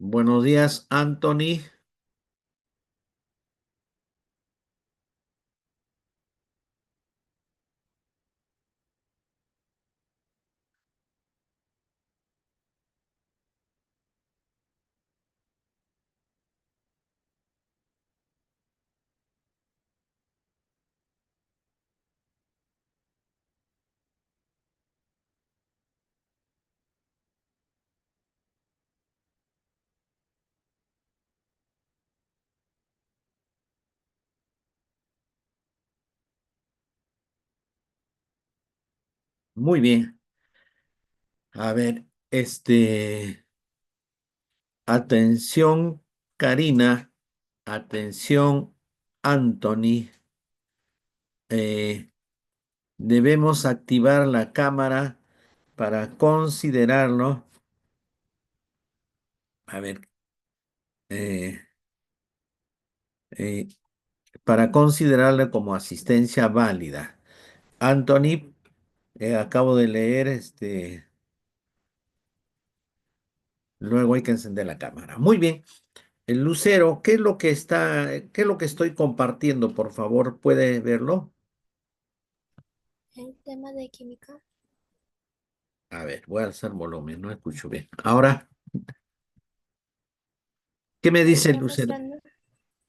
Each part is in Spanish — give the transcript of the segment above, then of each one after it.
Buenos días, Anthony. Muy bien. A ver, atención, Karina, atención, Anthony. Eh, Debemos activar la cámara para considerarlo. A ver, eh, eh, para considerarlo como asistencia válida. Anthony, acabo de leer, luego hay que encender la cámara. Muy bien. El lucero, qué es lo que estoy compartiendo? Por favor, ¿puede verlo? El tema de química. A ver, voy a alzar volumen, no escucho bien. Ahora, ¿qué me dice el Está lucero? mostrando,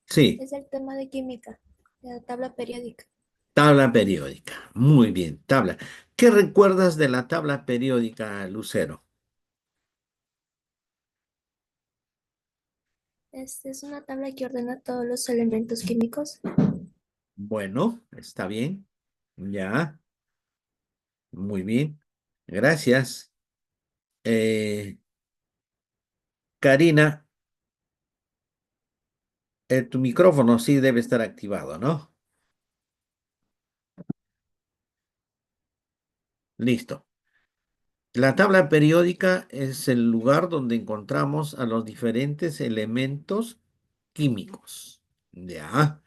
Sí, es el tema de química, de la tabla periódica. tabla periódica. Muy bien, tabla. ¿Qué recuerdas de la tabla periódica, Lucero? Es una tabla que ordena todos los elementos químicos. Bueno, está bien. Ya, muy bien. Gracias. Eh, Karina, tu micrófono sí debe estar activado, ¿no? Listo. La tabla periódica es el lugar donde encontramos a los diferentes elementos químicos. ¿Ya?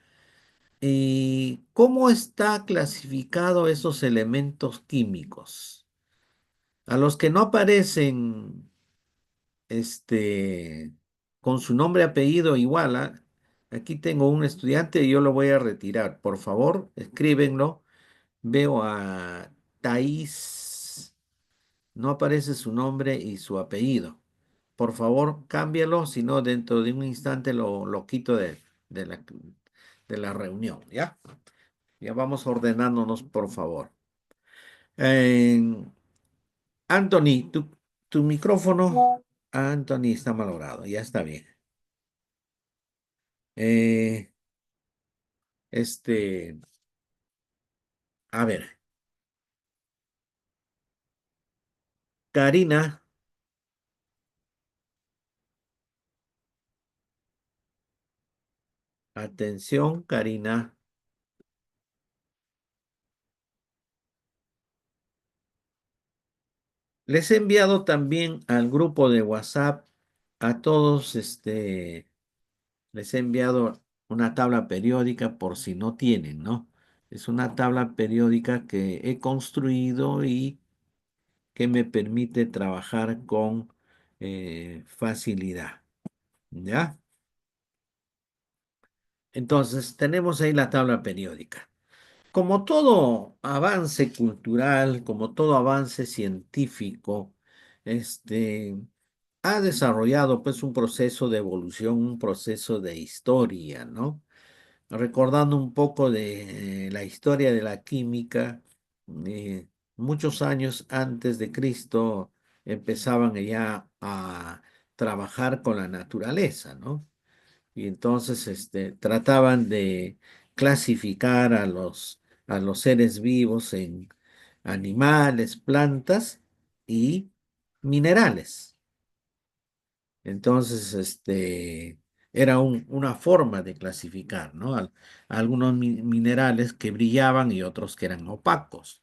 ¿Y cómo está clasificado esos elementos químicos? A los que no aparecen este, con su nombre y apellido igual. Aquí tengo un estudiante y yo lo voy a retirar. Por favor, escríbenlo. Veo a Thais. No aparece su nombre y su apellido. Por favor, cámbialo, si no, dentro de un instante lo quito de de la reunión, ¿ya? Ya vamos ordenándonos, por favor. Eh, Anthony, tu micrófono. Anthony está malogrado, ya está bien. Eh, este, a ver, Karina, atención, Karina. Les he enviado también al grupo de WhatsApp a todos, les he enviado una tabla periódica por si no tienen, ¿no? Es una tabla periódica que he construido y que me permite trabajar con facilidad, ¿ya? Entonces, tenemos ahí la tabla periódica. Como todo avance cultural, como todo avance científico, este, ha desarrollado pues un proceso de evolución, un proceso de historia, ¿no? Recordando un poco de la historia de la química, muchos años antes de Cristo empezaban ya a trabajar con la naturaleza, ¿no? Y entonces trataban de clasificar a los seres vivos en animales, plantas y minerales. Entonces, era una forma de clasificar, ¿no? Algunos minerales que brillaban y otros que eran opacos.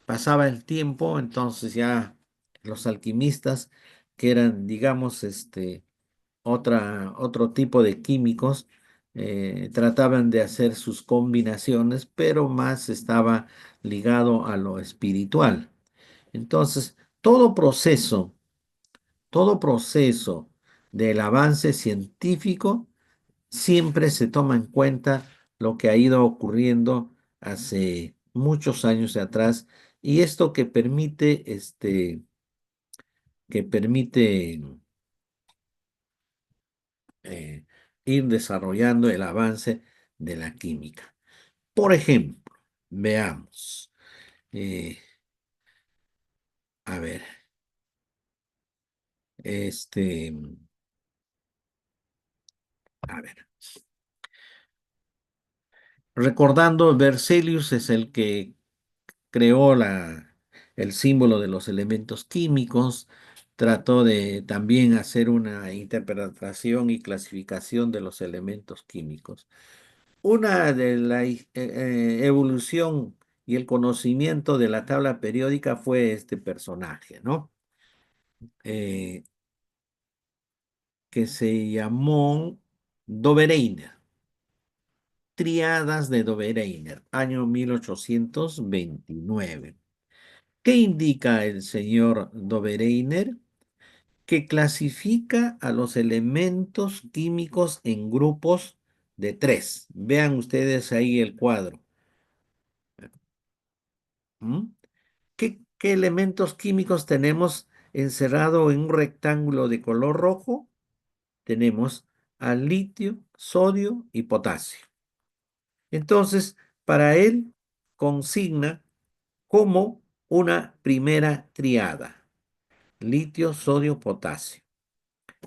Pasaba el tiempo, entonces ya los alquimistas, que eran, digamos, otro tipo de químicos, trataban de hacer sus combinaciones, pero más estaba ligado a lo espiritual. Entonces, todo proceso del avance científico, siempre se toma en cuenta lo que ha ido ocurriendo hace muchos años atrás y esto que permite eh, ir desarrollando el avance de la química. Por ejemplo, veamos, eh, a ver, este, a ver, recordando, Berzelius es el que creó el símbolo de los elementos químicos, trató de también hacer una interpretación y clasificación de los elementos químicos. Una de la evolución y el conocimiento de la tabla periódica fue este personaje, ¿no? Eh, que se llamó Dobereiner, Triadas de Dobereiner, año 1829. ¿Qué indica el señor Dobereiner? Que clasifica a los elementos químicos en grupos de tres. Vean ustedes ahí el cuadro. ¿Mm? ¿Qué elementos químicos tenemos encerrado en un rectángulo de color rojo? Tenemos al litio, sodio y potasio. Entonces, para él consigna como una primera triada, litio, sodio, potasio.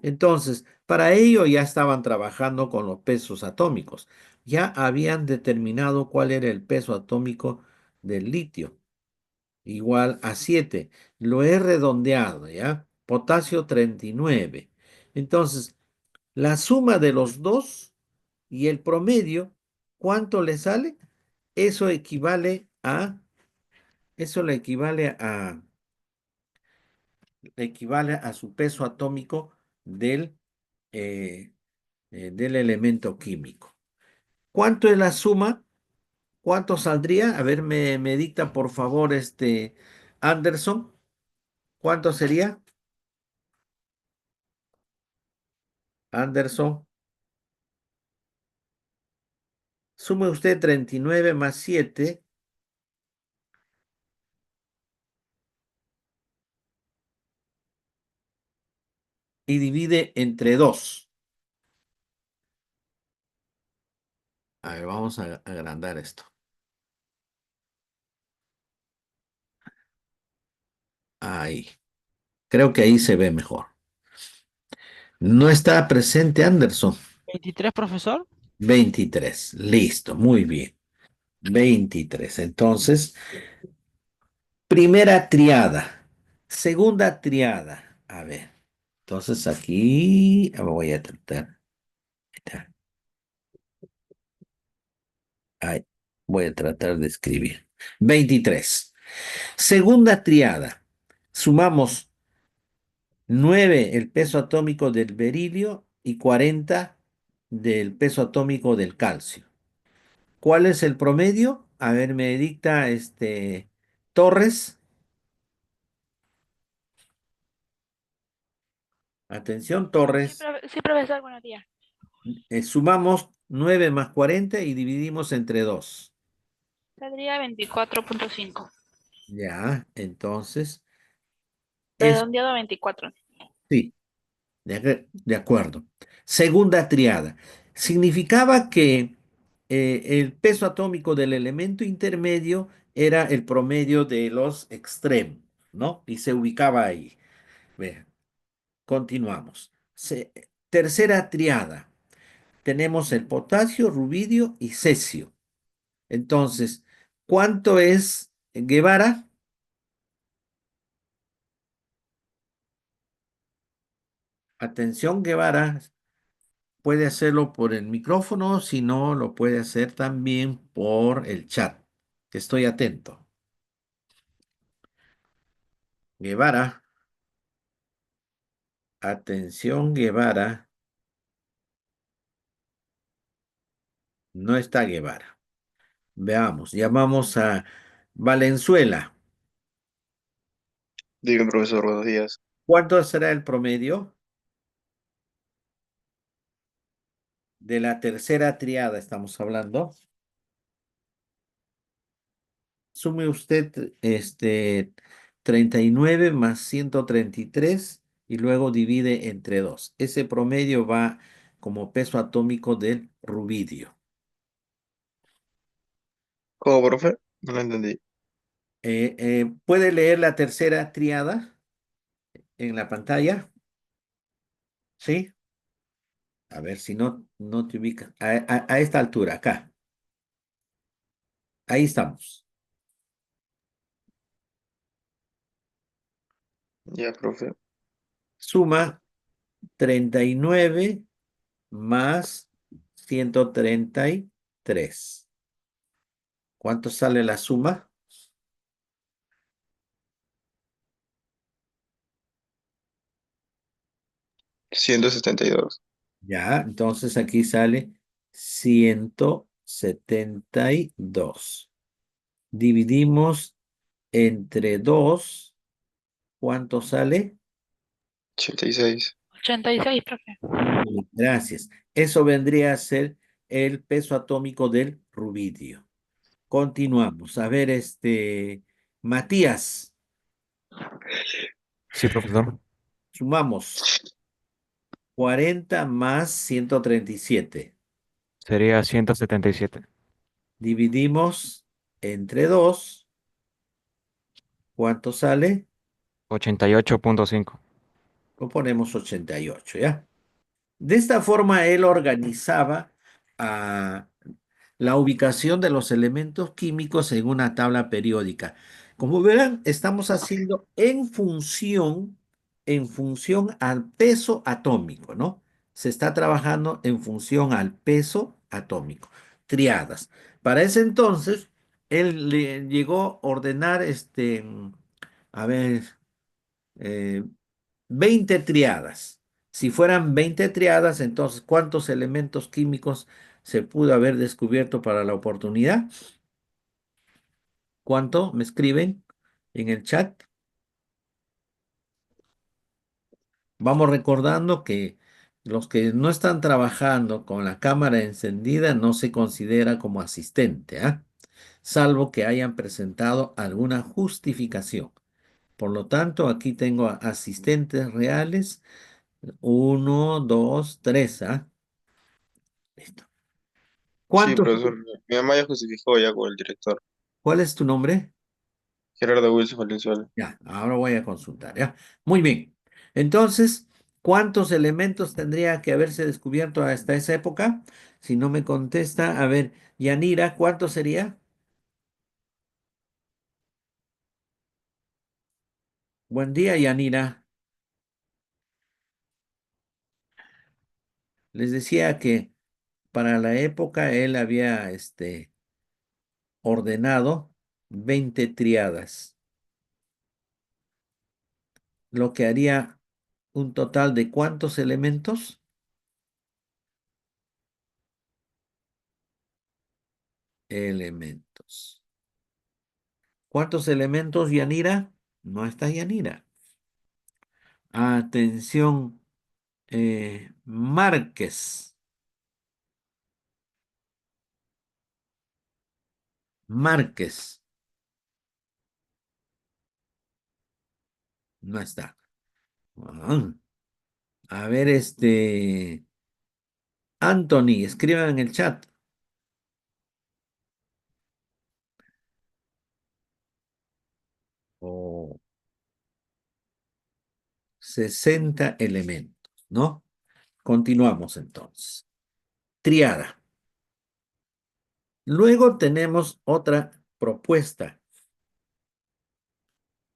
Entonces, para ello ya estaban trabajando con los pesos atómicos. Ya habían determinado cuál era el peso atómico del litio, igual a 7. Lo he redondeado, ¿ya? Potasio 39. Entonces, la suma de los dos y el promedio, ¿cuánto le sale? Eso equivale a, eso le equivale a su peso atómico del, eh, del elemento químico. ¿Cuánto es la suma? ¿Cuánto saldría? A ver, me dicta por favor Anderson. ¿Cuánto sería? Anderson, sume usted 39 más 7 y divide entre 2. A ver, vamos a agrandar esto. Ahí. Creo que ahí se ve mejor. No está presente Anderson. 23, profesor. 23. Listo, muy bien. 23. Entonces, primera triada. Segunda triada. A ver. Entonces aquí voy a tratar. Ahí, voy a tratar de escribir. 23. Segunda triada. Sumamos 9 el peso atómico del berilio y 40 del peso atómico del calcio. ¿Cuál es el promedio? A ver, me dicta Torres. Atención, Sí, Torres. sí, profesor, buenos días. Sumamos 9 más 40 y dividimos entre 2. Saldría 24.5. Ya, entonces, es Redondeado a 24. sí, de acuerdo. Segunda triada. Significaba que el peso atómico del elemento intermedio era el promedio de los extremos, ¿no? Y se ubicaba ahí. Vean, continuamos. Tercera triada. Tenemos el potasio, rubidio y cesio. Entonces, ¿cuánto es Guevara? Atención, Guevara. Puede hacerlo por el micrófono, si no, lo puede hacer también por el chat. Estoy atento. Guevara. Atención, Guevara. No está Guevara. Veamos. Llamamos a Valenzuela. Dígame, profesor, buenos días. ¿Cuánto será el promedio? de la tercera triada estamos hablando. Sume usted 39 más 133 y luego divide entre 2. Ese promedio va como peso atómico del rubidio. ¿Cómo, profe? No lo entendí. ¿Puede leer la tercera triada en la pantalla? ¿Sí? A ver si no te ubicas. A esta altura, acá. Ahí estamos. Ya, profe. Suma 39 más 133. ¿Cuánto sale la suma? 172. Ya, entonces aquí sale 172. Dividimos entre 2. ¿Cuánto sale? 86. 86, profe. Muy bien, gracias. Eso vendría a ser el peso atómico del rubidio. Continuamos. A ver, Matías, Sí, profesor. sumamos 40 más 137. Sería 177. Dividimos entre 2. ¿Cuánto sale? 88.5. Lo ponemos 88, ¿ya? De esta forma él organizaba ah, la ubicación de los elementos químicos en una tabla periódica. Como verán, estamos haciendo en función al peso atómico, ¿no? Se está trabajando en función al peso atómico. Triadas. Para ese entonces, él le llegó a ordenar, a ver, eh, 20 triadas. Si fueran 20 triadas, entonces, ¿cuántos elementos químicos se pudo haber descubierto para la oportunidad? ¿Cuánto? ¿Me escriben en el chat? Vamos recordando que los que no están trabajando con la cámara encendida no se considera como asistente, ¿ah? Salvo que hayan presentado alguna justificación. Por lo tanto, aquí tengo asistentes reales. Uno, dos, tres, ¿ah? Listo. Sí, ¿Cuántos? profesor. Mi mamá ya justificó ya con el director. ¿Cuál es tu nombre? Gerardo Wilson Valenzuela. Ya, ahora voy a consultar, ¿ya? Muy bien. Entonces, ¿cuántos elementos tendría que haberse descubierto hasta esa época? Si no me contesta, a ver, Yanira, ¿cuánto sería? Buen día, Yanira. Les decía que para la época él había ordenado 20 triadas, lo que haría un total de ¿cuántos elementos? Elementos. ¿Cuántos elementos, Yanira? No está Yanira. Atención, Márquez. Márquez. No está. Ah, a ver, Anthony, escriban en el chat. Oh, 60 elementos, ¿no? Continuamos entonces. Triada. Luego tenemos otra propuesta.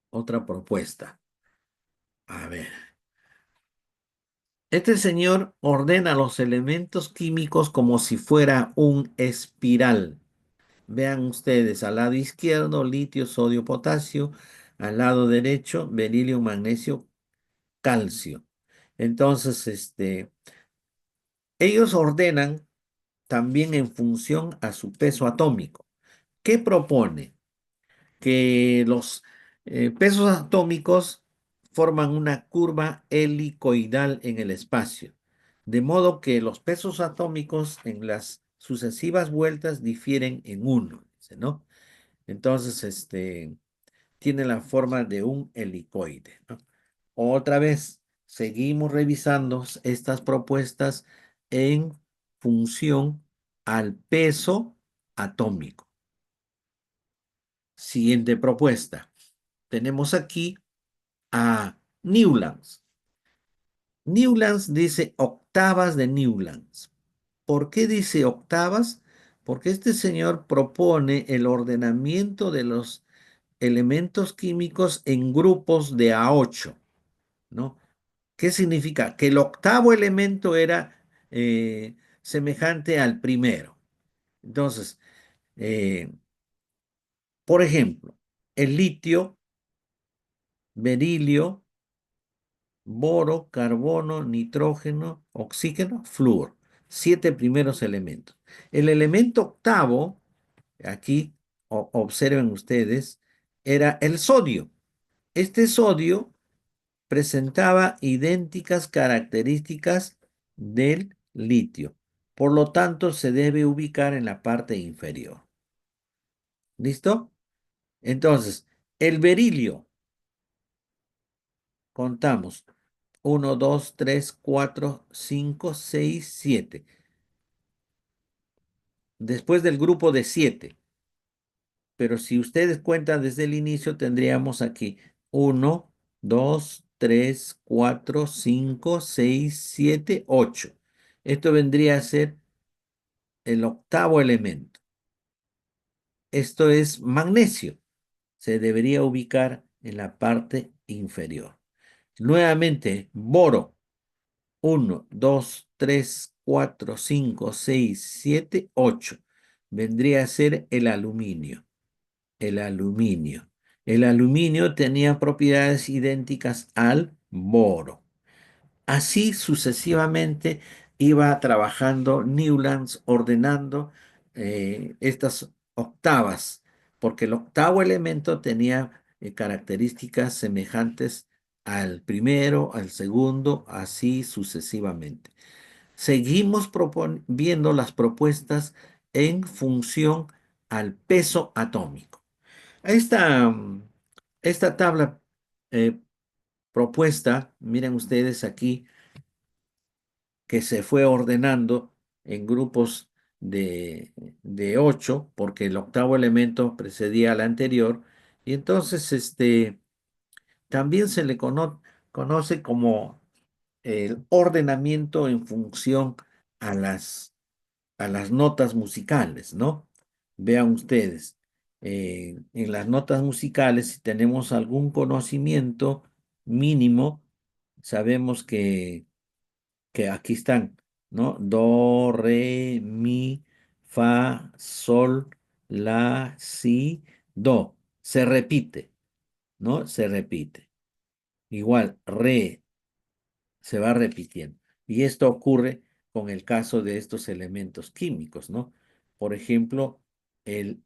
Otra propuesta. A ver. Este señor ordena los elementos químicos como si fuera un espiral. Vean ustedes, al lado izquierdo, litio, sodio, potasio. Al lado derecho, berilio, magnesio, calcio. Entonces, ellos ordenan también en función a su peso atómico. ¿Qué propone? Que los pesos atómicos forman una curva helicoidal en el espacio. De modo que los pesos atómicos en las sucesivas vueltas difieren en uno, dice, ¿no? Entonces, tiene la forma de un helicoide, ¿no? Otra vez, seguimos revisando estas propuestas en función al peso atómico. Siguiente propuesta. Tenemos aquí a Newlands. Newlands dice octavas de Newlands. ¿Por qué dice octavas? Porque este señor propone el ordenamiento de los elementos químicos en grupos de A8, ¿no? ¿Qué significa? Que el octavo elemento era semejante al primero. Entonces, eh, por ejemplo, el litio, berilio, boro, carbono, nitrógeno, oxígeno, flúor. 7 primeros elementos. El elemento octavo, aquí observen ustedes, era el sodio. Este sodio presentaba idénticas características del litio. Por lo tanto, se debe ubicar en la parte inferior. ¿Listo? Entonces, el berilio, contamos. 1, 2, 3, 4, 5, 6, 7. Después del grupo de 7. Pero si ustedes cuentan desde el inicio, tendríamos aquí 1, 2, 3, 4, 5, 6, 7, 8. Esto vendría a ser el octavo elemento. Esto es magnesio. Se debería ubicar en la parte inferior. Nuevamente, boro. 1, 2, 3, 4, 5, 6, 7, 8. Vendría a ser el aluminio. El aluminio. El aluminio tenía propiedades idénticas al boro. Así sucesivamente iba trabajando Newlands ordenando estas octavas, porque el octavo elemento tenía características semejantes al primero, al segundo, así sucesivamente. Seguimos viendo las propuestas en función al peso atómico. Esta, esta tabla eh, propuesta, miren ustedes aquí, que se fue ordenando en grupos de 8, porque el octavo elemento precedía al anterior, y entonces también se le conoce como el ordenamiento en función a a las notas musicales, ¿no? Vean ustedes, en las notas musicales, si tenemos algún conocimiento mínimo, sabemos que aquí están, ¿no? Do, re, mi, fa, sol, la, si, do. Se repite, ¿no? Se repite. Igual, re se va repitiendo. Y esto ocurre con el caso de estos elementos químicos, ¿no? Por ejemplo, el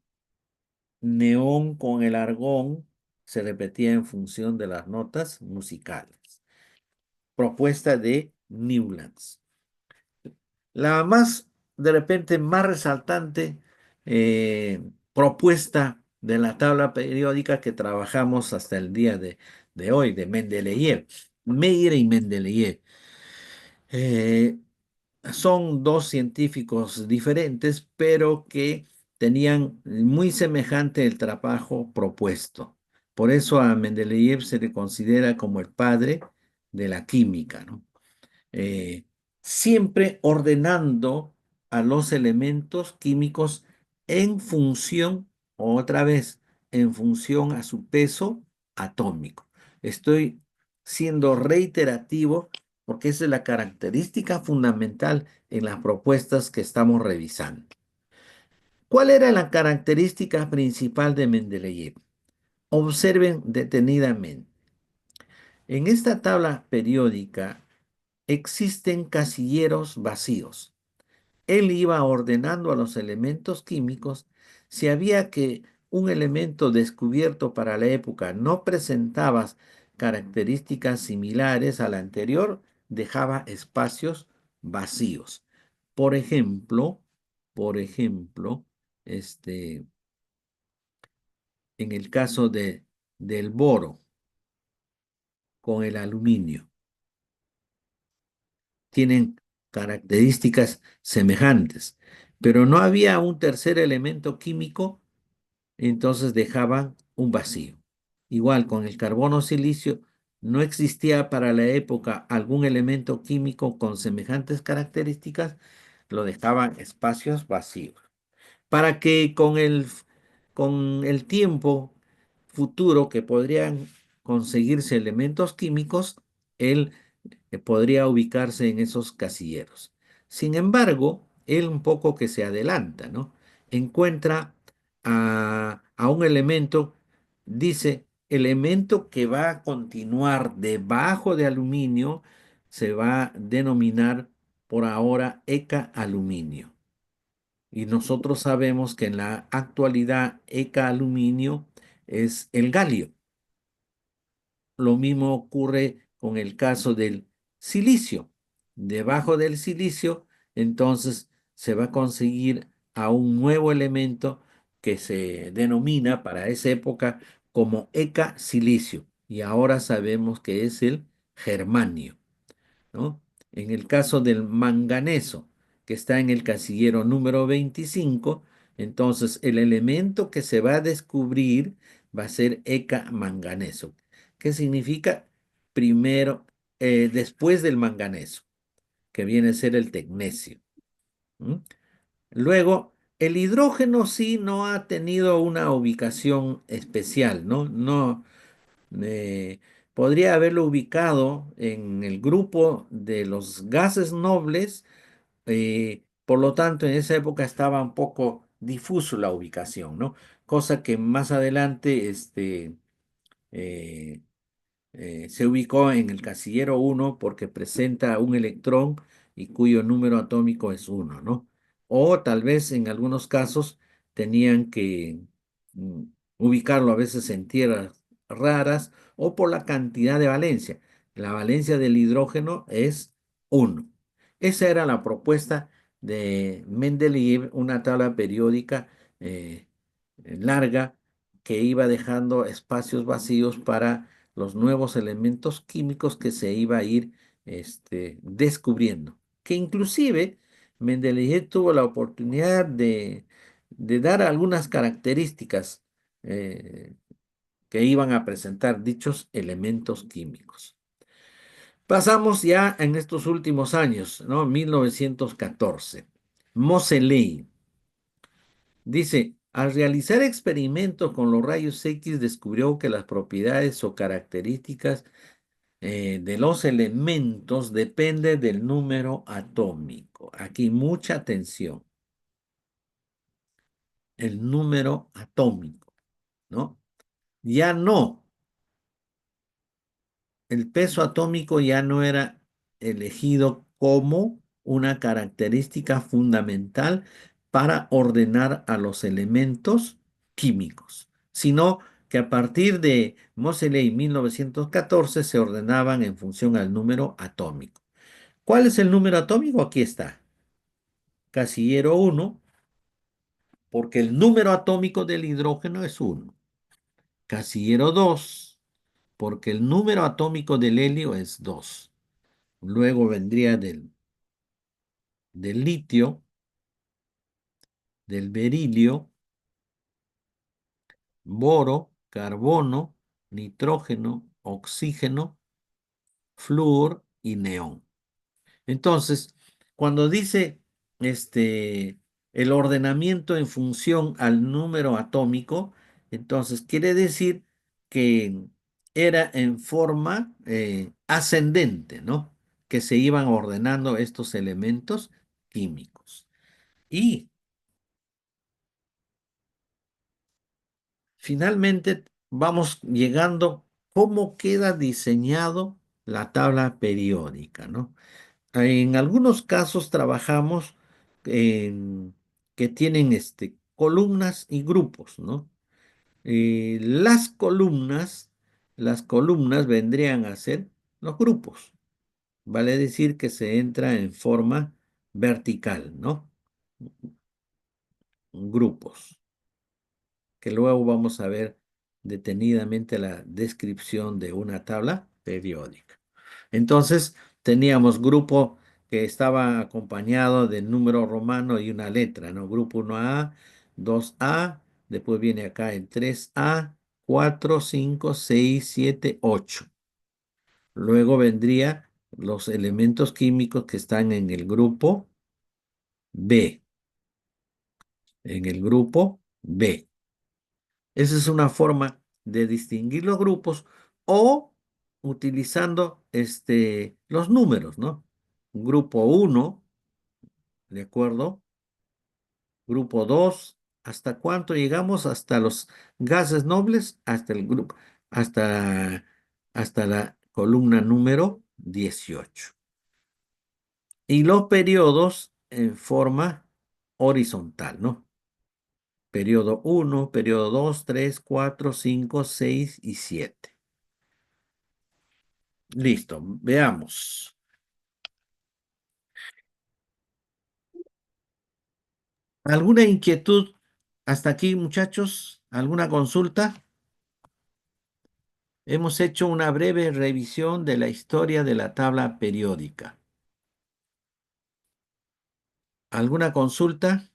neón con el argón se repetía en función de las notas musicales. Propuesta de Newlands. La más, de repente, más resaltante propuesta de la tabla periódica que trabajamos hasta el día de hoy, de Mendeleev, Meyer y Mendeleev. Son dos científicos diferentes, pero que tenían muy semejante el trabajo propuesto. Por eso a Mendeleev se le considera como el padre de la química, ¿no? eh, Siempre ordenando a los elementos químicos en función, otra vez, en función a su peso atómico. Estoy siendo reiterativo porque esa es la característica fundamental en las propuestas que estamos revisando. ¿Cuál era la característica principal de Mendeleev? Observen detenidamente. En esta tabla periódica existen casilleros vacíos. Él iba ordenando a los elementos químicos. Si había que un elemento descubierto para la época no presentaba características similares al anterior, dejaba espacios vacíos. Por ejemplo, por ejemplo, este, en el caso del boro con el aluminio, tienen características semejantes, pero no había un tercer elemento químico, entonces dejaban un vacío. Igual con el carbono silicio, no existía para la época algún elemento químico con semejantes características, lo dejaban espacios vacíos. Para que con el tiempo futuro que podrían conseguirse elementos químicos, él podría ubicarse en esos casilleros. Sin embargo, él un poco que se adelanta, ¿no? Encuentra a un elemento, dice, elemento que va a continuar debajo de aluminio, se va a denominar por ahora ECA aluminio. Y nosotros sabemos que en la actualidad ECA aluminio es el galio. Lo mismo ocurre con el caso del silicio. Debajo del silicio, entonces se va a conseguir a un nuevo elemento que se denomina para esa época como ECA silicio. Y ahora sabemos que es el germanio, ¿no? En el caso del manganeso, que está en el casillero número 25, entonces el elemento que se va a descubrir va a ser ECA manganeso. ¿Qué significa? Primero, después del manganeso, que viene a ser el tecnecio. ¿M? Luego, el hidrógeno sí no ha tenido una ubicación especial, ¿no? No, eh, podría haberlo ubicado en el grupo de los gases nobles, por lo tanto en esa época estaba un poco difuso la ubicación, ¿no? Cosa que más adelante eh, se ubicó en el casillero 1 porque presenta un electrón y cuyo número atómico es 1, ¿no? O tal vez en algunos casos tenían que mm, ubicarlo a veces en tierras raras o por la cantidad de valencia. La valencia del hidrógeno es 1. Esa era la propuesta de Mendeleev, una tabla periódica eh, larga que iba dejando espacios vacíos para los nuevos elementos químicos que se iba a ir descubriendo. Que inclusive Mendeleev tuvo la oportunidad de dar algunas características eh, que iban a presentar dichos elementos químicos. Pasamos ya en estos últimos años, ¿no? 1914. Moseley dice, al realizar experimentos con los rayos X descubrió que las propiedades o características de los elementos depende del número atómico. Aquí mucha atención. El número atómico, ¿no? Ya no, el peso atómico ya no era elegido como una característica fundamental para ordenar a los elementos químicos, sino que a partir de Moseley 1914 se ordenaban en función al número atómico. ¿Cuál es el número atómico? Aquí está. Casillero 1, porque el número atómico del hidrógeno es 1. Casillero 2, porque el número atómico del helio es 2. Luego vendría del litio, del berilio, boro, carbono, nitrógeno, oxígeno, flúor y neón. Entonces, cuando dice el ordenamiento en función al número atómico, entonces quiere decir que era en forma ascendente, ¿no? Que se iban ordenando estos elementos químicos. Y finalmente vamos llegando cómo queda diseñado la tabla periódica, ¿no? En algunos casos trabajamos en, que tienen columnas y grupos, ¿no? Las columnas vendrían a ser los grupos, vale decir que se entra en forma vertical, ¿no? Grupos, que luego vamos a ver detenidamente la descripción de una tabla periódica. Entonces, teníamos grupo que estaba acompañado de número romano y una letra, ¿no? Grupo 1A, 2A, después viene acá el 3A, 4, 5, 6, 7, 8. Luego vendría los elementos químicos que están en el grupo B, en el grupo B. Esa es una forma de distinguir los grupos o utilizando los números, ¿no? Grupo 1, ¿de acuerdo? Grupo 2, ¿hasta cuánto llegamos? Hasta los gases nobles, hasta el grupo, hasta la columna número 18. Y los periodos en forma horizontal, ¿no? Periodo 1, periodo 2, 3, 4, 5, 6 y 7. Listo, veamos. ¿Alguna inquietud hasta aquí, muchachos? ¿Alguna consulta? Hemos hecho una breve revisión de la historia de la tabla periódica. ¿Alguna consulta?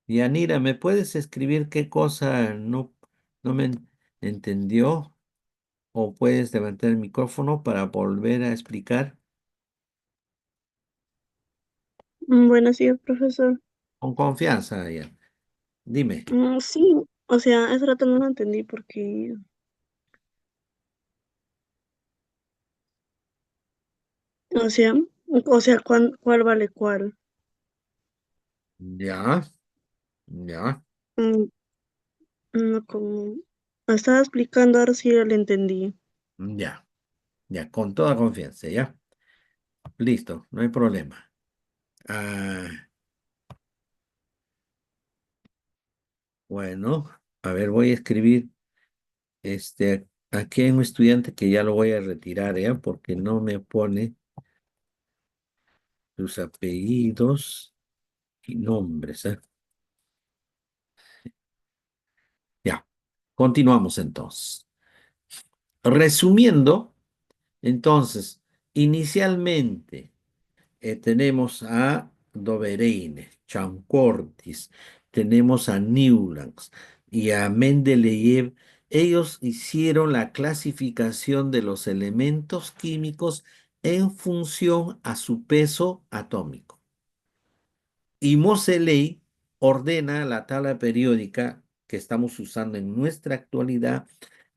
Yanira, ¿me puedes escribir qué cosa no me entendió? ¿O puedes levantar el micrófono para volver a explicar? Buenos días, profesor. Con confianza, ya. Dime. Sí, o sea, hace rato no lo entendí porque, o sea, ¿cuál vale cuál? Ya, ya, Mm, no, como estaba explicando, ahora sí ya lo entendí. ya, ya, con toda confianza, ya. Listo, no hay problema. Ah, bueno, a ver, voy a escribir aquí hay un estudiante que ya lo voy a retirar, ¿ya? Porque no me pone sus apellidos y nombres, ¿eh? Ya, continuamos entonces. Resumiendo, entonces, inicialmente tenemos a Dobereine, Chancortis, tenemos a Newlands y a Mendeleev. Ellos hicieron la clasificación de los elementos químicos en función a su peso atómico. Y Moseley ordena la tabla periódica que estamos usando en nuestra actualidad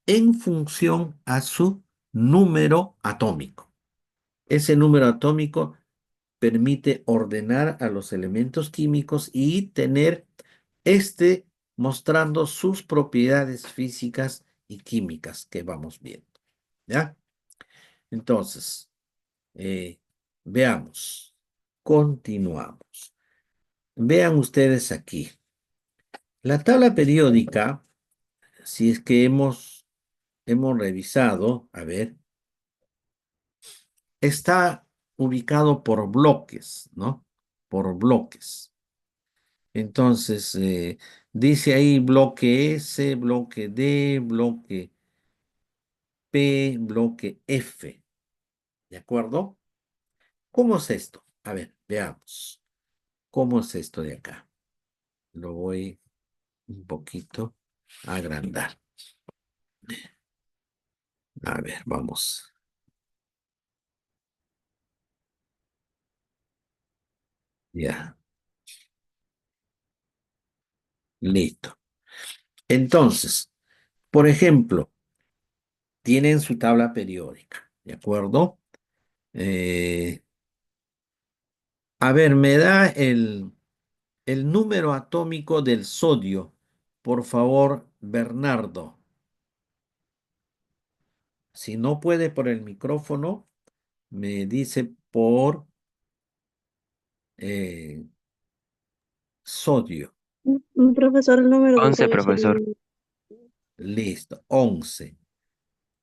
en función a su número atómico. Ese número atómico permite ordenar a los elementos químicos y tener mostrando sus propiedades físicas y químicas que vamos viendo. ¿Ya? Entonces, veamos. Continuamos. Vean ustedes aquí. La tabla periódica, si es que hemos revisado, a ver, está ubicado por bloques, ¿no? Por bloques. Entonces, dice ahí bloque S, bloque D, bloque P, bloque F. ¿De acuerdo? ¿Cómo es esto? A ver, veamos. ¿Cómo es esto de acá? Lo voy un poquito a agrandar. A ver, vamos. Ya, listo. Entonces, por ejemplo, tienen su tabla periódica, ¿de acuerdo? Eh, a ver, me da el número atómico del sodio, por favor, Bernardo. Si no puede por el micrófono, me dice por sodio. Profesor, el número del 11, sodio sería profesor. Listo, 11.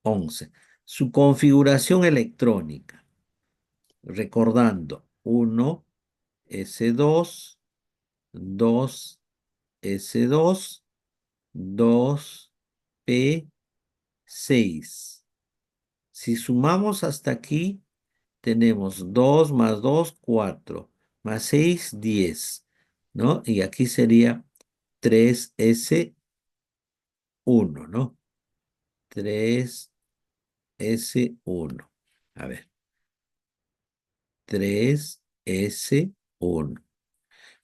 11. Su configuración electrónica. Recordando, 1, S2, 2, S2, 2, P6. Si sumamos hasta aquí, tenemos 2 más 2, 4, más 6, 10, ¿no? Y aquí sería 3S1, ¿no? 3S1. A ver, 3S1.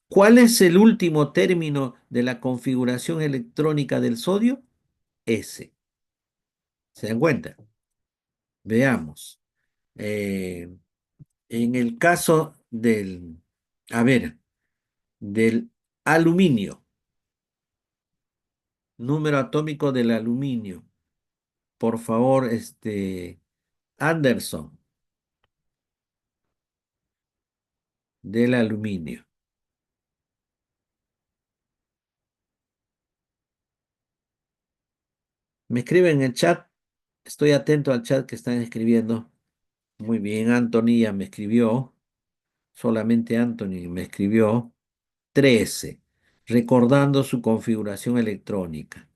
¿Cuál es el último término de la configuración electrónica del sodio? S. ¿Se dan cuenta? Veamos. En el caso a ver, del aluminio, número atómico del aluminio. Por favor, Anderson, del aluminio. Me escriben en el chat. Estoy atento al chat que están escribiendo. Muy bien, Anthony ya me escribió. Solamente Anthony me escribió. 13. Recordando su configuración electrónica.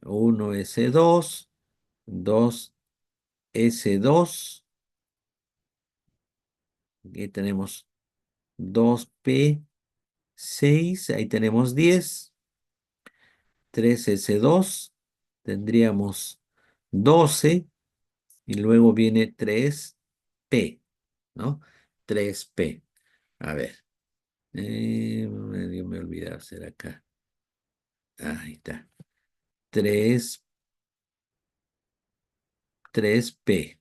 1S2, 2S2. Aquí tenemos 2P6. Ahí tenemos 10. 3S2. Tendríamos 12. Y luego viene 3P, ¿no? 3P. A ver. Yo me olvidé hacer acá. Ahí está. 3P.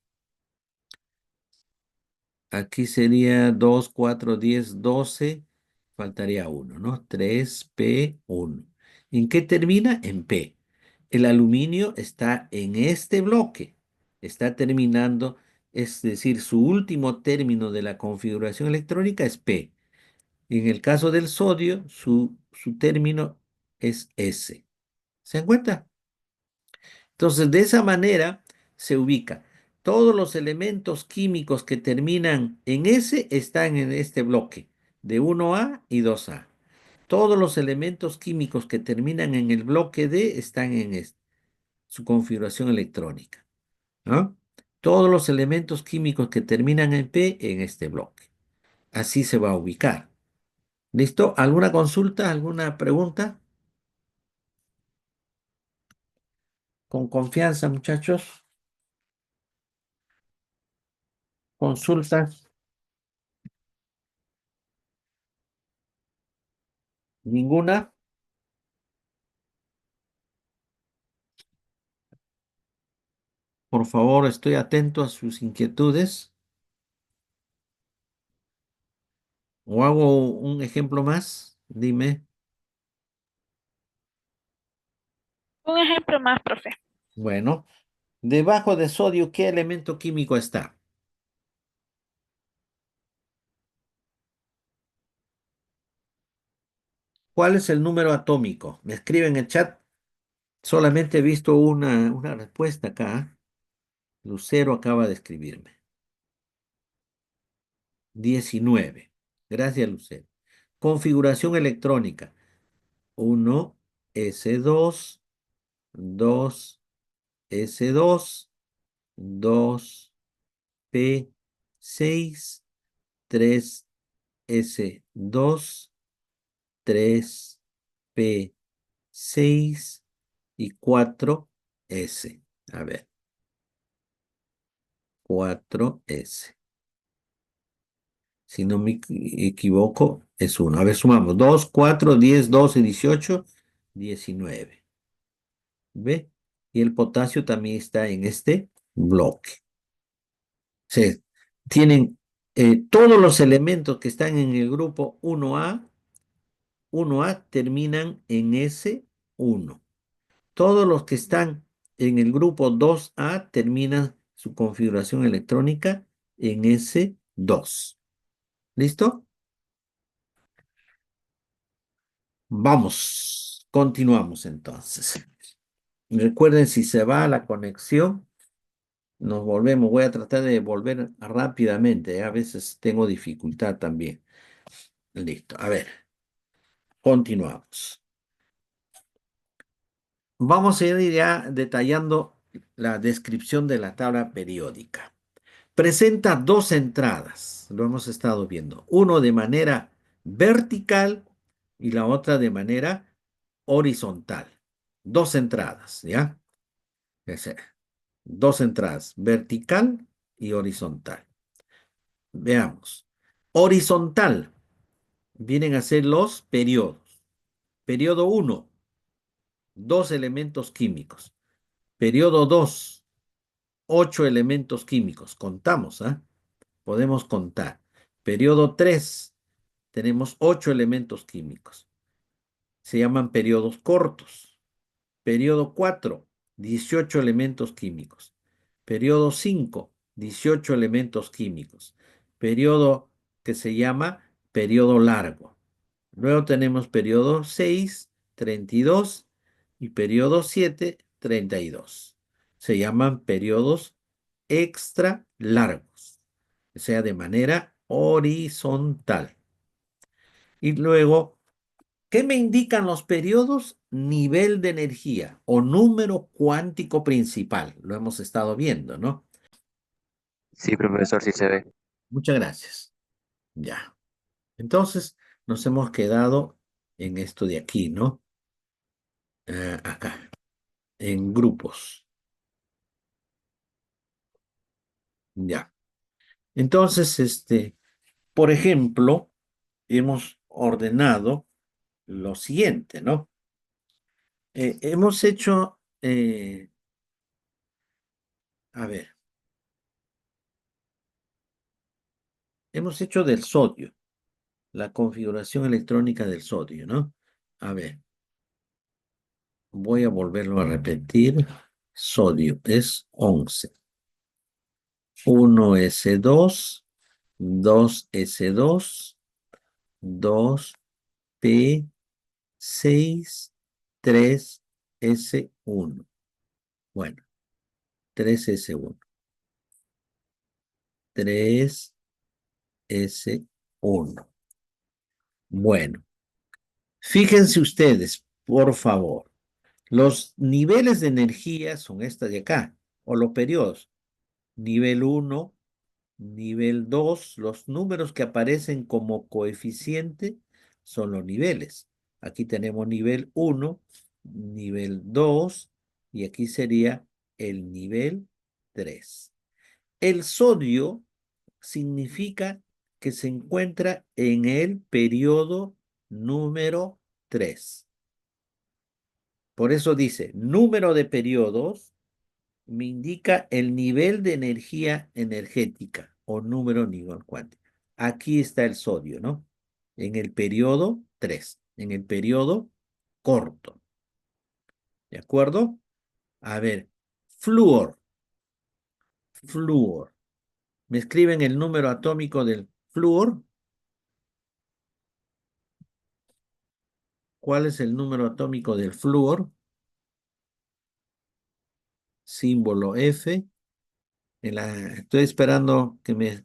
Aquí sería 2, 4, 10, 12. Faltaría uno, ¿no? 3P1. ¿En qué termina? En P. El aluminio está en este bloque. Está terminando, es decir, su último término de la configuración electrónica es P. En el caso del sodio, su término es S. ¿Se dan cuenta? Entonces, de esa manera se ubica. Todos los elementos químicos que terminan en S están en este bloque de 1A y 2A. Todos los elementos químicos que terminan en el bloque D están en su configuración electrónica, ¿no? Todos los elementos químicos que terminan en P en este bloque. Así se va a ubicar. ¿Listo? ¿Alguna consulta? ¿Alguna pregunta? Con confianza, muchachos. Consulta. ¿Ninguna? Por favor, estoy atento a sus inquietudes. ¿O hago un ejemplo más? Dime. Un ejemplo más, profe. Bueno, debajo de sodio, ¿qué elemento químico está? ¿Cuál es el número atómico? Me escribe en el chat. Solamente he visto una respuesta acá. Lucero acaba de escribirme. 19. Gracias, Lucero. Configuración electrónica. 1S2, 2S2, 2P6, 3S2, 3P6 y 4S. A ver, 4S. Si no me equivoco, es 1. A ver, sumamos. 2, 4, 10, 12, 18, 19. ¿Ve? Y el potasio también está en este bloque. Se tienen todos los elementos que están en el grupo 1A terminan en S1. Todos los que están en el grupo 2A terminan su configuración electrónica en S2. ¿Listo? Vamos, continuamos entonces. Recuerden, si se va la conexión, nos volvemos. Voy a tratar de volver rápidamente. A veces tengo dificultad también. Listo. A ver, continuamos. Vamos a ir ya detallando la descripción de la tabla periódica. Presenta dos entradas, lo hemos estado viendo. Uno de manera vertical y la otra de manera horizontal. Dos entradas, ¿ya? Dos entradas, vertical y horizontal. Veamos. Horizontal vienen a ser los periodos. Periodo 1, dos elementos químicos. Periodo 2, 8 elementos químicos. Contamos, ¿ah? Podemos contar. Periodo 3, tenemos 8 elementos químicos. Se llaman periodos cortos. Periodo 4, 18 elementos químicos. Periodo 5, 18 elementos químicos. Periodo que se llama periodo largo. Luego tenemos periodo 6, 32 y periodo 7, 32. Se llaman periodos extra largos, o sea, de manera horizontal. Y luego, ¿qué me indican los periodos? Nivel de energía o número cuántico principal. Lo hemos estado viendo, ¿no? Sí, profesor, sí se ve. Muchas gracias. Ya. Entonces, nos hemos quedado en esto de aquí, ¿no? Acá, en grupos. Ya. Entonces, por ejemplo, hemos ordenado lo siguiente, ¿no? Hemos hecho, a ver, hemos hecho del sodio, la configuración electrónica del sodio, ¿no? A ver, voy a volverlo a repetir. Sodio es 11. 1S2, 2S2, 2P6, 3S1. Bueno, 3S1. 3S1. Bueno, fíjense ustedes, por favor. Los niveles de energía son estas de acá, o los periodos. Nivel 1, nivel 2, los números que aparecen como coeficiente son los niveles. Aquí tenemos nivel 1, nivel 2, y aquí sería el nivel 3. El sodio significa que se encuentra en el periodo número 3. Por eso dice, número de periodos me indica el nivel de energía energética o número nivel cuántico. Aquí está el sodio, ¿no? En el periodo 3, en el periodo corto. ¿De acuerdo? A ver, flúor. Flúor. ¿Me escriben el número atómico del flúor? ¿Cuál es el número atómico del flúor? Símbolo F. Estoy esperando que me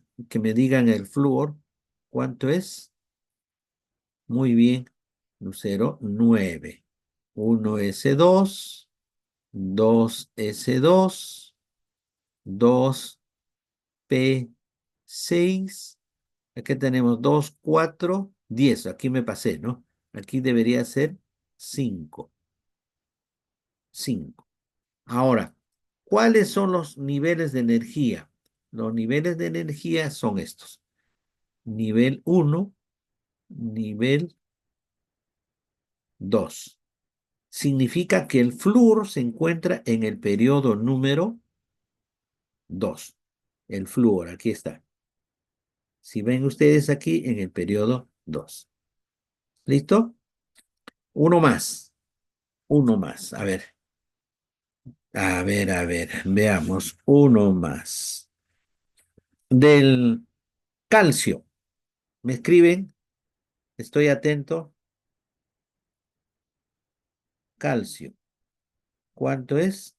digan el flúor. ¿Cuánto es? Muy bien. Lucero, 9. 1S2, 2S2, 2P6. Aquí tenemos 2, 4, 10. Aquí me pasé, ¿no? Aquí debería ser 5. 5. Ahora, ¿cuáles son los niveles de energía? Los niveles de energía son estos. Nivel 1, nivel 2. Significa que el flúor se encuentra en el periodo número 2. El flúor, aquí está. Si ven ustedes aquí en el periodo 2. ¿Listo? Uno más. Uno más. A ver. A ver, veamos uno más. Del calcio. ¿Me escriben? Estoy atento. Calcio. ¿Cuánto es?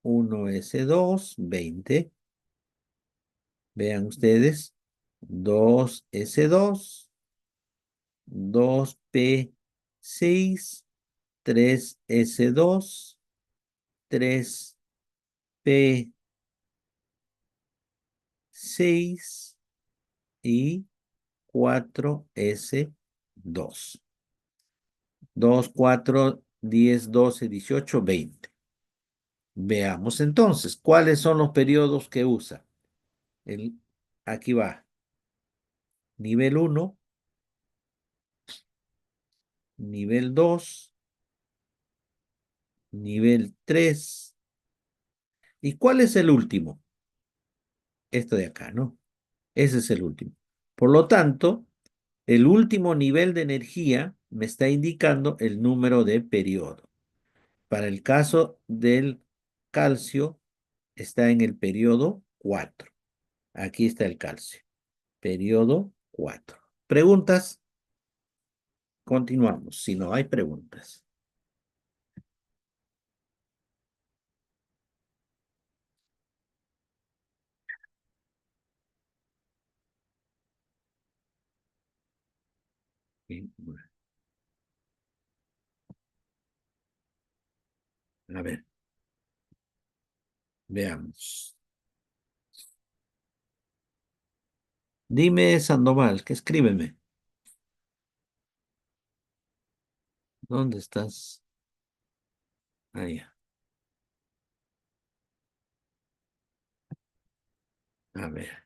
1S2, 20. Vean ustedes. 2S2, 2P6, 3S2, 3P6 y 4S2. 2, 4, 10, 12, 18, 20. Veamos entonces, ¿cuáles son los periodos que usa? Aquí va. Nivel 1, nivel 2, nivel 3. ¿Y cuál es el último? Este de acá, ¿no? Ese es el último. Por lo tanto, el último nivel de energía me está indicando el número de periodo. Para el caso del calcio, está en el periodo 4. Aquí está el calcio. Periodo 4. ¿Preguntas? Continuamos, si no hay preguntas. Sí, bueno. A ver, veamos. Dime, Sandoval, que escríbeme. ¿Dónde estás? Ahí. A ver.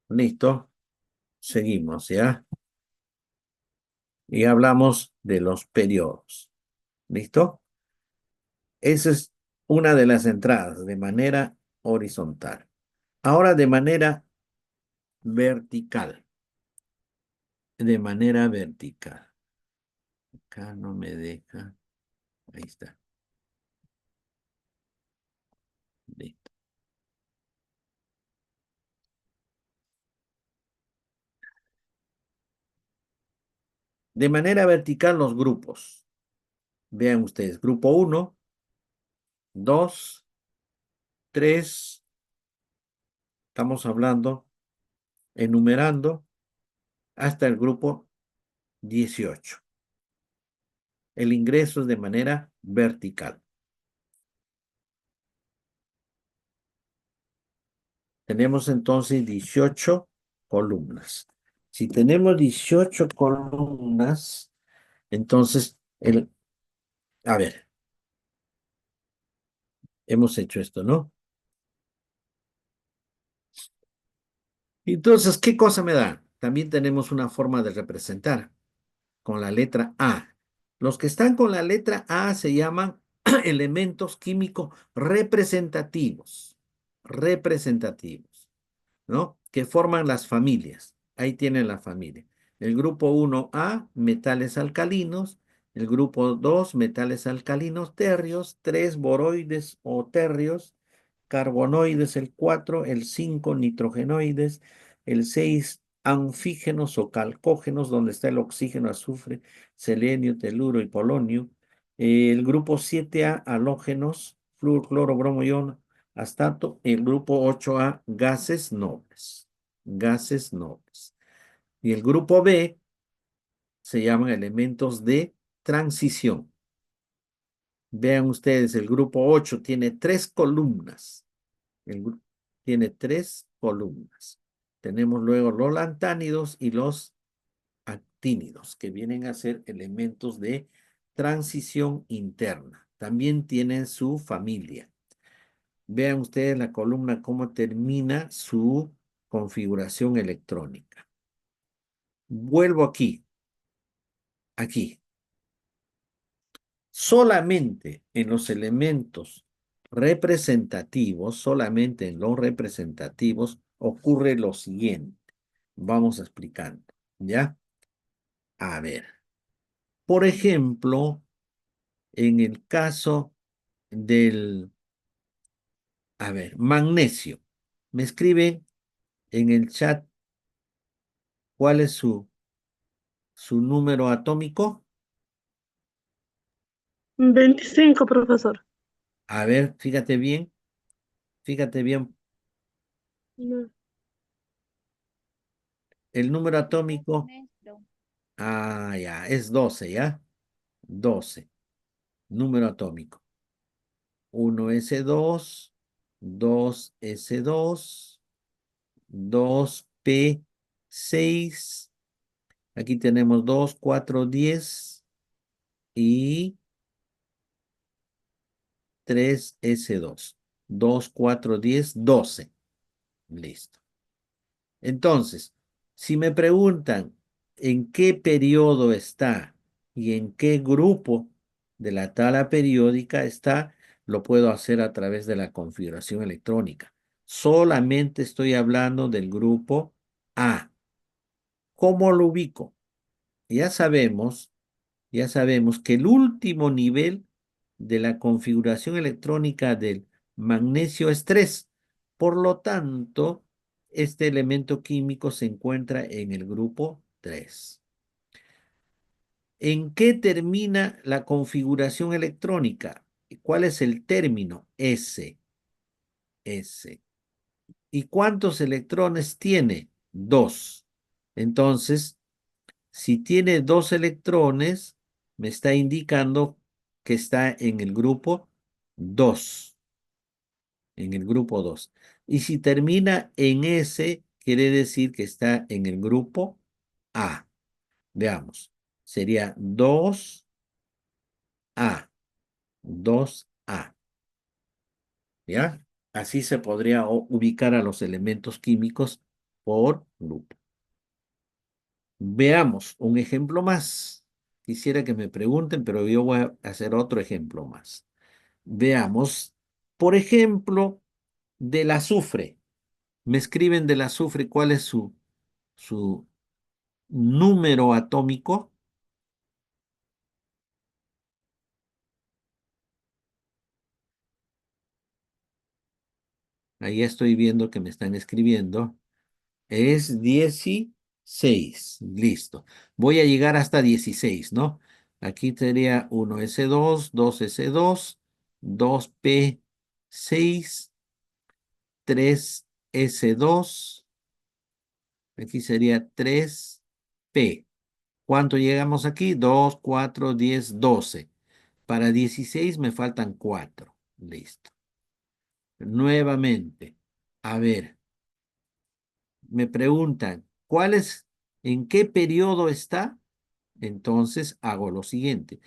Listo. Seguimos, ¿ya? Y hablamos de los periodos. ¿Listo? Esa es una de las entradas de manera horizontal. Ahora de manera vertical. De manera vertical. Acá no me deja. Ahí está. Listo. De manera vertical los grupos. Vean ustedes, grupo 1, 2, 3. Estamos hablando, enumerando, hasta el grupo 18. El ingreso es de manera vertical. Tenemos entonces 18 columnas. Si tenemos 18 columnas, entonces, a ver, hemos hecho esto, ¿no? Entonces, ¿qué cosa me da? También tenemos una forma de representar con la letra A. Los que están con la letra A se llaman elementos químicos representativos. Representativos. ¿No? Que forman las familias. Ahí tienen la familia. El grupo 1A, metales alcalinos. El grupo 2, metales alcalinos terrios. 3, boroides o terrios. Carbonoides, el 4. El 5, nitrogenoides. El 6, anfígenos o calcógenos, donde está el oxígeno, azufre, selenio, teluro y polonio. El grupo 7A, halógenos, flúor, cloro, bromo, iono, astato. El grupo 8A, gases nobles. Gases nobles. Y el grupo B se llaman elementos de transición. Vean ustedes, el grupo 8 tiene 3 columnas. Tiene 3 columnas. Tenemos luego los lantánidos y los actínidos, que vienen a ser elementos de transición interna. También tienen su familia. Vean ustedes la columna cómo termina su configuración electrónica. Vuelvo aquí. Aquí. Solamente en los elementos representativos, solamente en los representativos, ocurre lo siguiente. Vamos explicando, ¿ya? A ver. Por ejemplo, en el caso del, a ver, magnesio. Me escriben en el chat cuál es su número atómico. 25, profesor. A ver, fíjate bien, No. el número atómico. Maestro. Ah, ya, es 12, ¿ya? 12, número atómico. 1s2, 2s2, 2p6. Aquí tenemos 2, 4, 10 y 3s2. 2, 4, 10, 12. Listo. Entonces, si me preguntan en qué periodo está y en qué grupo de la tabla periódica está, lo puedo hacer a través de la configuración electrónica. Solamente estoy hablando del grupo A. ¿Cómo lo ubico? Ya sabemos, ya sabemos que el último nivel de la configuración electrónica del magnesio es 3. Por lo tanto, este elemento químico se encuentra en el grupo 3. ¿En qué termina la configuración electrónica? ¿Cuál es el término? S. S. ¿Y cuántos electrones tiene? 2. Entonces, si tiene 2 electrones, me está indicando que está en el grupo 2. En el grupo 2. Y si termina en S, quiere decir que está en el grupo A. Veamos. Sería 2A. 2A. ¿Ya? Así se podría ubicar a los elementos químicos por grupo. Veamos un ejemplo más. Quisiera que me pregunten, pero yo voy a hacer otro ejemplo más. Veamos, por ejemplo, del azufre. Me escriben del azufre cuál es su número atómico. Ahí estoy viendo que me están escribiendo. Es 16. Listo. Voy a llegar hasta 16, ¿no? Aquí sería 1s2, 2s2, 2p6, 3s2. Aquí sería 3p. ¿Cuánto llegamos aquí? 2, 4, 10, 12. Para 16 me faltan 4. Listo. Nuevamente. A ver, me preguntan, en qué periodo está? Entonces hago lo siguiente.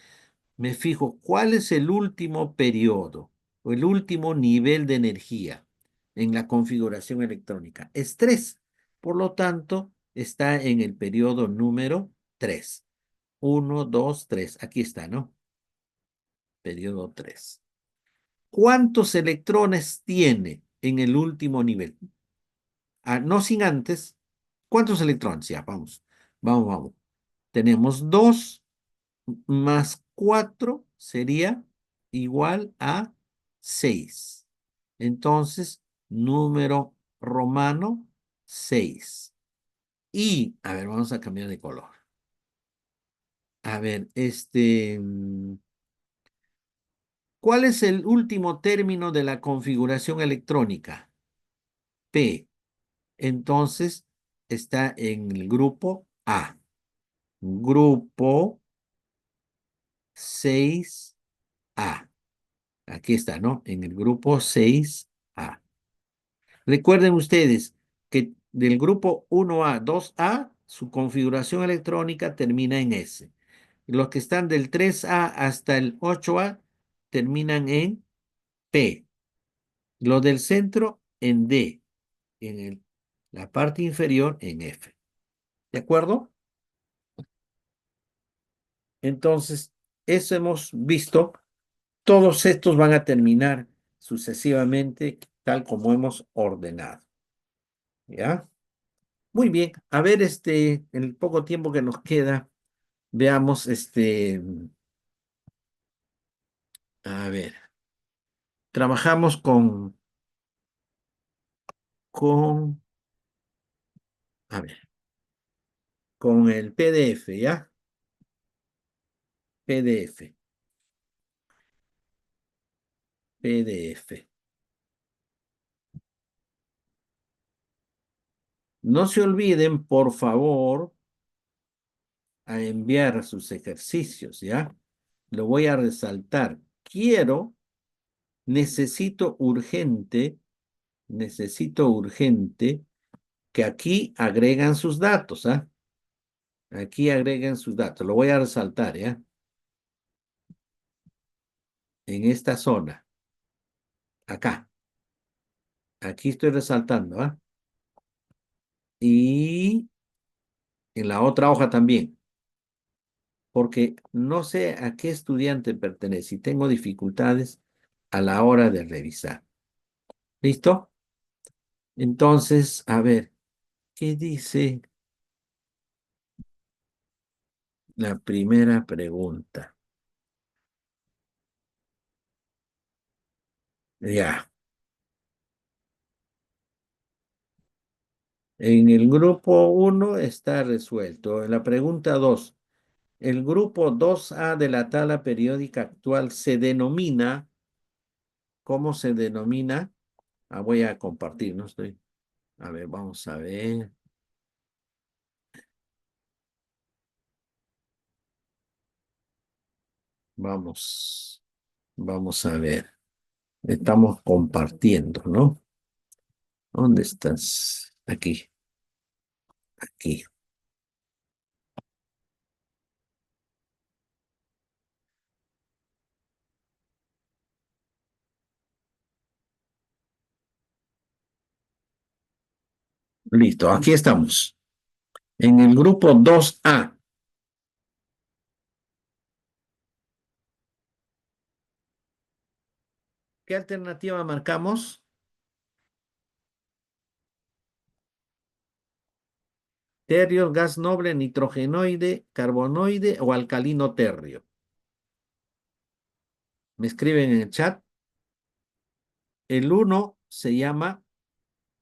Me fijo, ¿cuál es el último periodo o el último nivel de energía en la configuración electrónica? Es 3. Por lo tanto, está en el periodo número 3. 1, 2, 3. Aquí está, ¿no? Periodo 3. ¿Cuántos electrones tiene en el último nivel? Ah, no sin antes. ¿Cuántos electrones? Ya, vamos. Vamos. Tenemos 2 más 4 sería igual a 6. Entonces, número romano 6. Y, a ver, vamos a cambiar de color. A ver, ¿cuál es el último término de la configuración electrónica? P. Entonces, está en el grupo A. Grupo 6A. Aquí está, ¿no? En el grupo 6A. Recuerden ustedes que del grupo 1A, 2A, su configuración electrónica termina en S. Los que están del 3A hasta el 8A terminan en P. Los del centro en D. La parte inferior en F. ¿De acuerdo? Entonces, eso hemos visto. Todos estos van a terminar sucesivamente tal como hemos ordenado. ¿Ya? Muy bien. A ver, en el poco tiempo que nos queda, Veamos, a ver, trabajamos con, a ver, con el PDF, ¿ya? PDF, PDF. No se olviden, por favor, a enviar sus ejercicios, ¿ya? Lo voy a resaltar. Necesito urgente que aquí agregan sus datos, ¿ah? Aquí agregan sus datos. Lo voy a resaltar, ¿ya? En esta zona. Acá. Aquí estoy resaltando, ¿ah? Y en la otra hoja también. Porque no sé a qué estudiante pertenece y tengo dificultades a la hora de revisar. ¿Listo? Entonces, a ver, ¿qué dice la primera pregunta? Ya. En el grupo 1 está resuelto. En la pregunta 2, el grupo 2A de la tabla periódica actual se denomina, ¿cómo se denomina? Voy a compartir, no estoy. A ver, vamos a ver. Vamos a ver. Estamos compartiendo, ¿no? ¿Dónde estás? Aquí, aquí. Listo, aquí estamos. En el grupo 2A. ¿Qué alternativa marcamos? Terio, gas noble, nitrogenoide, carbonoide o alcalino terrio. Me escriben en el chat. El 1 se llama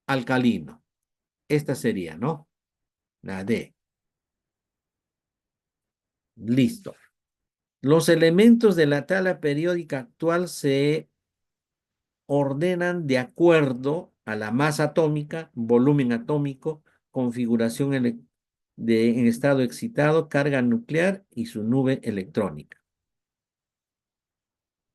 alcalino. Esta sería, ¿no? La D. Listo. Los elementos de la tabla periódica actual se ordenan de acuerdo a la masa atómica, volumen atómico, configuración en estado excitado, carga nuclear y su nube electrónica.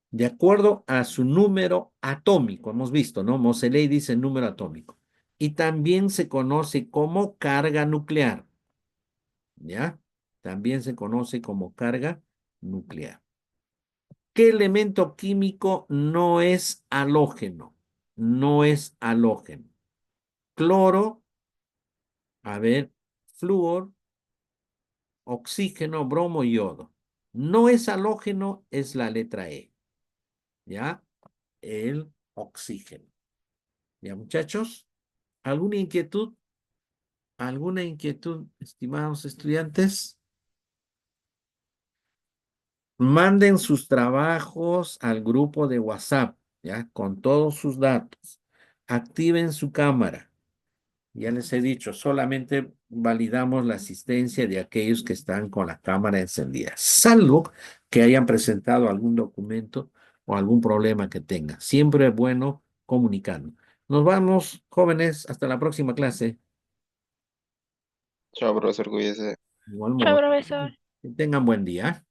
De acuerdo a su número atómico, hemos visto, ¿no? Moseley dice número atómico. Y también se conoce como carga nuclear, ¿ya? También se conoce como carga nuclear. ¿Qué elemento químico no es halógeno? No es halógeno. Cloro, a ver, flúor, oxígeno, bromo y yodo. No es halógeno, es la letra E. ¿Ya? El oxígeno. ¿Ya, muchachos? ¿Alguna inquietud? ¿Alguna inquietud, estimados estudiantes? Manden sus trabajos al grupo de WhatsApp, ¿ya? Con todos sus datos. Activen su cámara. Ya les he dicho, solamente validamos la asistencia de aquellos que están con la cámara encendida, salvo que hayan presentado algún documento o algún problema que tengan. Siempre es bueno comunicando. Nos vamos, jóvenes, hasta la próxima clase. Chao, profesor, cuídese. Igual Chao, modo. profesor. Que tengan buen día.